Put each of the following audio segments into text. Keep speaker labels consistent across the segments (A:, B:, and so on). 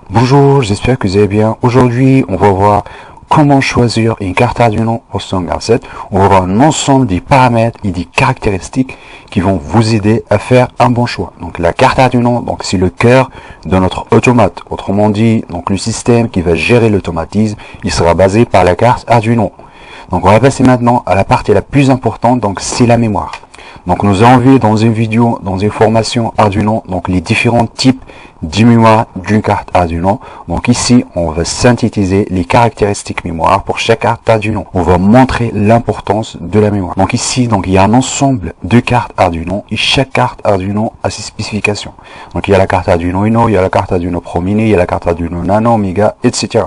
A: Bonjour, j'espère que vous allez bien. Aujourd'hui, on va voir comment choisir une carte Arduino pour son GAF7. On va voir un ensemble des paramètres et des caractéristiques qui vont vous aider à faire un bon choix. Donc la carte Arduino, donc c'est le cœur de notre automate. Autrement dit, donc le système qui va gérer l'automatisme, il sera basé par la carte Arduino. Donc on va passer maintenant à la partie la plus importante, donc c'est la mémoire. Donc nous avons vu dans une vidéo, dans une formation Arduino, donc les différents types de mémoire d'une carte Arduino. Donc ici, on va synthétiser les caractéristiques mémoire pour chaque carte Arduino. On va montrer l'importance de la mémoire. Donc ici, donc il y a un ensemble de cartes Arduino et chaque carte Arduino a ses spécifications. Donc il y a la carte Arduino Uno, il y a la carte Arduino Pro Mini, il y a la carte Arduino Nano, Mega, etc.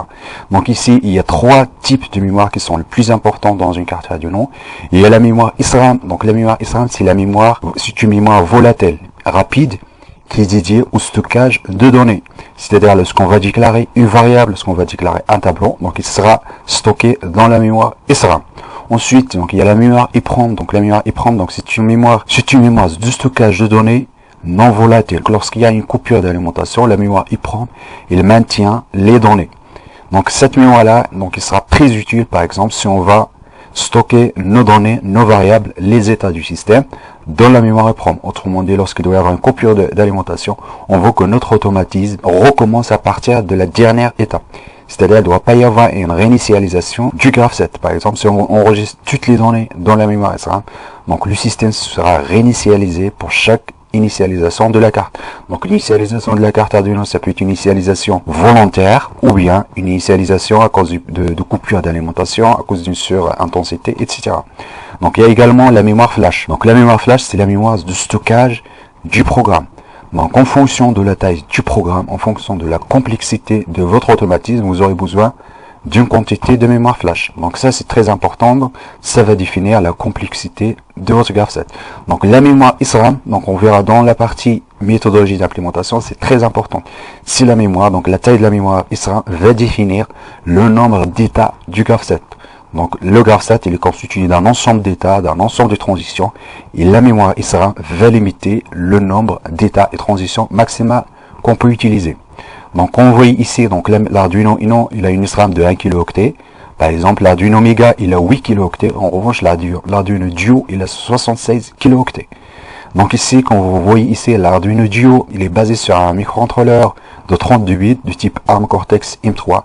A: Donc ici, il y a trois types de mémoire qui sont les plus importants dans une carte Arduino. Il y a la mémoire SRAM. Donc la mémoire SRAM, c'est la mémoire, c'est une mémoire volatile, rapide, qui est dédié au stockage de données. C'est-à-dire lorsqu'on va déclarer une variable, lorsqu'on va déclarer un tableau, donc il sera stocké dans la mémoire SRAM. Ensuite, donc il y a la mémoire EEPROM. Donc la mémoire EEPROM, donc c'est une mémoire de stockage de données non volatile. Lorsqu'il y a une coupure d'alimentation, la mémoire EEPROM, il maintient les données. Donc cette mémoire-là, donc il sera très utile, par exemple, si on va stocker nos données, nos variables, les états du système dans la mémoire EEPROM. Autrement dit, lorsqu'il doit y avoir une coupure d'alimentation, on veut que notre automatisme recommence à partir de la dernière étape. C'est-à-dire, il ne doit pas y avoir une réinitialisation du GAF7. Par exemple, si on enregistre toutes les données dans la mémoire SRAM, donc le système sera réinitialisé pour chaque initialisation de la carte. Donc l'initialisation de la carte Arduino, ça peut être une initialisation volontaire ou bien une initialisation à cause de coupure d'alimentation, à cause d'une surintensité, etc. Donc il y a également la mémoire flash. Donc la mémoire flash, c'est la mémoire de stockage du programme. Donc en fonction de la taille du programme, en fonction de la complexité de votre automatisme, vous aurez besoin d'une quantité de mémoire flash. Donc ça c'est très important, ça va définir la complexité de votre GAF7. Donc la mémoire SRAM, donc on verra dans la partie méthodologie d'implémentation, c'est très important. Si la mémoire, donc la taille de la mémoire SRAM va définir le nombre d'états du GAF7. Donc le GAF7 il est constitué d'un ensemble d'états, d'un ensemble de transitions, et la mémoire SRAM va limiter le nombre d'états et transitions maximales qu'on peut utiliser. Donc on voit ici, donc l'Arduino Uno, il a une SRAM de 1 kilooctet. Par exemple, l'Arduino Mega, il a 8 kilooctets. En revanche, l'Arduino Duo, il a 76 kilooctets. Donc ici, quand vous voyez ici, l'Arduino Duo, il est basé sur un microcontrôleur de 32 bits du type ARM Cortex M3.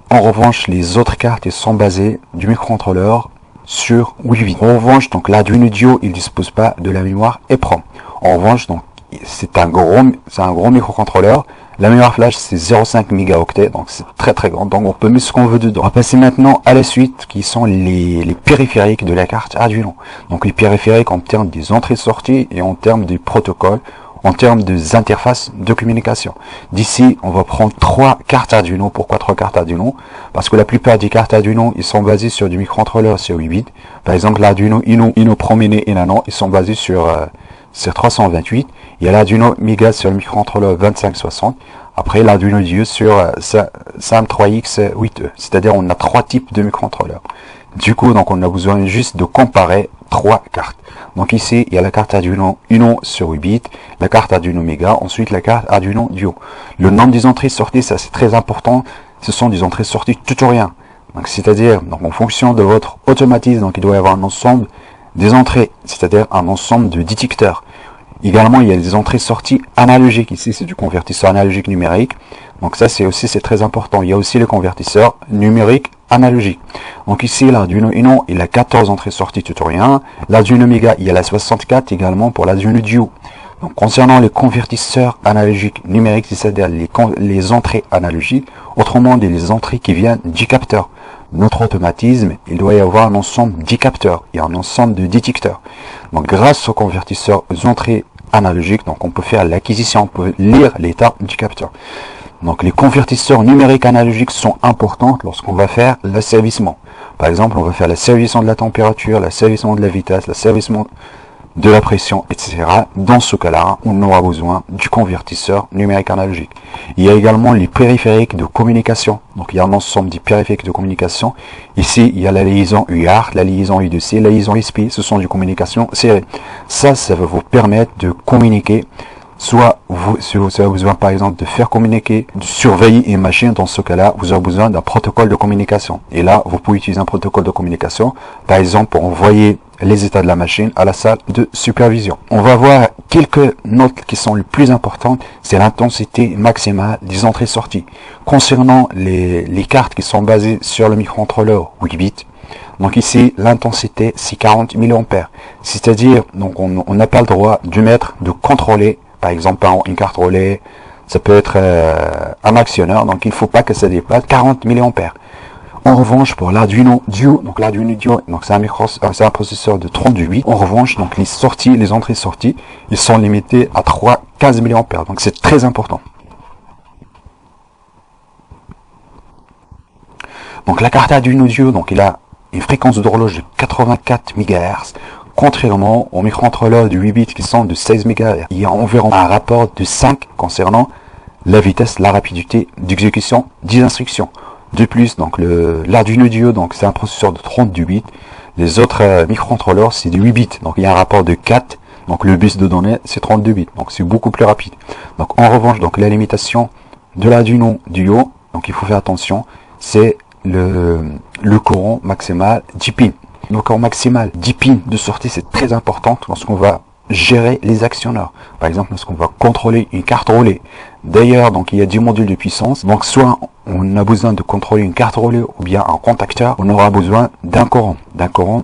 A: En revanche, les autres cartes, elles sont basées du microcontrôleur sur 8 bits. En revanche, donc l'Arduino Duo, il dispose pas de la mémoire EEPROM. En revanche, donc c'est un gros microcontrôleur. La mémoire flash, c'est 0,5 mégaoctets, donc c'est très grand. Donc on peut mettre ce qu'on veut dedans. On va passer maintenant à la suite, qui sont les périphériques de la carte Arduino. Donc les périphériques en termes des entrées-sorties et en termes des protocoles, en termes des interfaces de communication. D'ici, on va prendre 3 cartes Arduino. Pourquoi 3 cartes Arduino? Parce que la plupart des cartes Arduino, ils sont basés sur du microcontrôleur sur 8 bits. Par exemple, l'Arduino Uno Pro Mini et Nano, ils sont basés sur 328. Il y a l'Arduino Mega sur le microcontrôleur 2560. Après l'Arduino Duo sur SAM3X8E. C'est-à-dire on a 3 types de microcontrôleurs. Du coup, donc on a besoin juste de comparer 3 cartes. Donc ici, il y a la carte Arduino Uno sur 8 bits, la carte Arduino Mega, ensuite la carte Arduino Duo. Le nombre des entrées-sorties, ça c'est très important. Ce sont des entrées-sorties tutoriels. Donc c'est-à-dire, donc en fonction de votre automatisme, donc il doit y avoir un ensemble des entrées, c'est-à-dire un ensemble de détecteurs. Également, il y a des entrées-sorties analogiques. Ici, c'est du convertisseur analogique numérique. Donc ça, c'est très important. Il y a aussi le convertisseur numérique analogique. Donc ici, l'Arduino Uno, il a 14 entrées-sorties tutoriel. L'Arduino Mega, il y a la 64 également pour l'Arduino Duo. Donc concernant les convertisseurs analogiques numériques, c'est-à-dire les entrées analogiques, autrement dit les entrées qui viennent du capteur. Notre automatisme, il doit y avoir un ensemble de capteurs et un ensemble de détecteurs. Donc grâce aux convertisseurs aux entrées analogiques, donc on peut faire l'acquisition, on peut lire l'état du capteur. Donc les convertisseurs numériques analogiques sont importants lorsqu'on va faire l'asservissement. Par exemple, on va faire l'asservissement de la température, l'asservissement de la vitesse, l'asservissement de la pression, etc. Dans ce cas-là, on aura besoin du convertisseur numérique analogique. Il y a également les périphériques de communication. Donc il y a un ensemble de périphériques de communication. Ici, il y a la liaison UART, la liaison I2C, la liaison SP. Ce sont des communications serrées. Ça va vous permettre de communiquer Soit si vous avez besoin par exemple de faire communiquer, de surveiller une machine, dans ce cas-là, vous avez besoin d'un protocole de communication. Et là, vous pouvez utiliser un protocole de communication, par exemple pour envoyer les états de la machine à la salle de supervision. On va voir quelques notes qui sont les plus importantes, c'est l'intensité maximale des entrées-sorties. Concernant les cartes qui sont basées sur le microcontrôleur 8 bits, donc ici, l'intensité, c'est 40 mA. C'est-à-dire, donc on n'a pas le droit de contrôler, par exemple, une carte relais, ça peut être un actionneur, donc il ne faut pas que ça dépasse 40 mA. En revanche, pour l'Arduino Duo, donc l'Arduino Duo, donc c'est un processeur de 32 bits. En revanche, donc les entrées-sorties, ils sont limités à 15 mA. Donc c'est très important. Donc la carte Arduino Duo, donc il a une fréquence d'horloge de 84 MHz, contrairement aux microcontrôleurs de 8 bits qui sont de 16 MHz. Il y a environ un rapport de 5 concernant la vitesse, la rapidité d'exécution des instructions. De plus, donc l'Arduino Duo, donc c'est un processeur de 32 bits. Les autres microcontrôleurs, c'est de 8 bits. Donc il y a un rapport de 4. Donc le bus de données, c'est 32 bits. Donc c'est beaucoup plus rapide. Donc en revanche, donc la limitation de l'Arduino Duo, donc il faut faire attention, c'est le courant maximal 10 pins. Le courant maximal 10 pins de sortie, c'est très important lorsqu'on va gérer les actionneurs. Par exemple, lorsqu'on va contrôler une carte relais. D'ailleurs, donc il y a 10 modules de puissance. Donc soit on a besoin de contrôler une carte relais ou bien un contacteur, on aura besoin d'un courant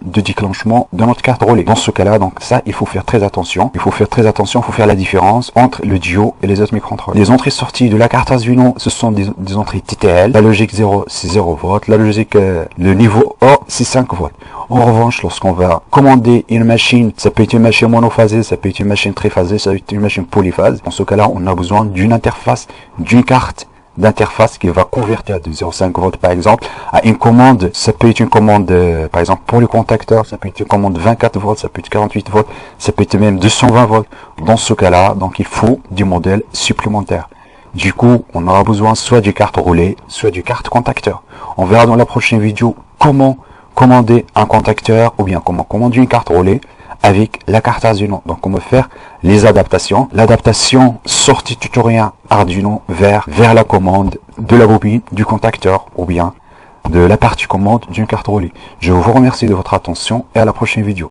A: de déclenchement de notre carte relais. Dans ce cas-là, donc ça, il faut faire très attention. Il faut faire la différence entre le Duo et les autres microcontrôleurs. Les entrées-sorties de la carte Arduino, ce sont des entrées TTL. La logique 0, c'est 0 volts. La logique, le niveau A, c'est 5 volts. En revanche, lorsqu'on va commander une machine, ça peut être une machine monophasée, ça peut être une machine triphasée, ça peut être une machine polyphase. Dans ce cas-là, on a besoin d'une interface, d'une carte d'interface qui va convertir de 0,5 volts par exemple à une commande. Ça peut être une commande par exemple pour le contacteur, ça peut être une commande 24 volts, ça peut être 48 volts, ça peut être même 220 volts. Dans ce cas-là, donc il faut du modèle supplémentaire. Du coup, on aura besoin soit du carte relais, soit du carte contacteur. On verra dans la prochaine vidéo comment commander un contacteur ou bien comment commander une carte relais avec la carte Arduino. Donc on va faire les adaptations. L'adaptation sortie tutoriel Arduino vers la commande de la bobine du contacteur ou bien de la partie commande d'une carte relais. Je vous remercie de votre attention et à la prochaine vidéo.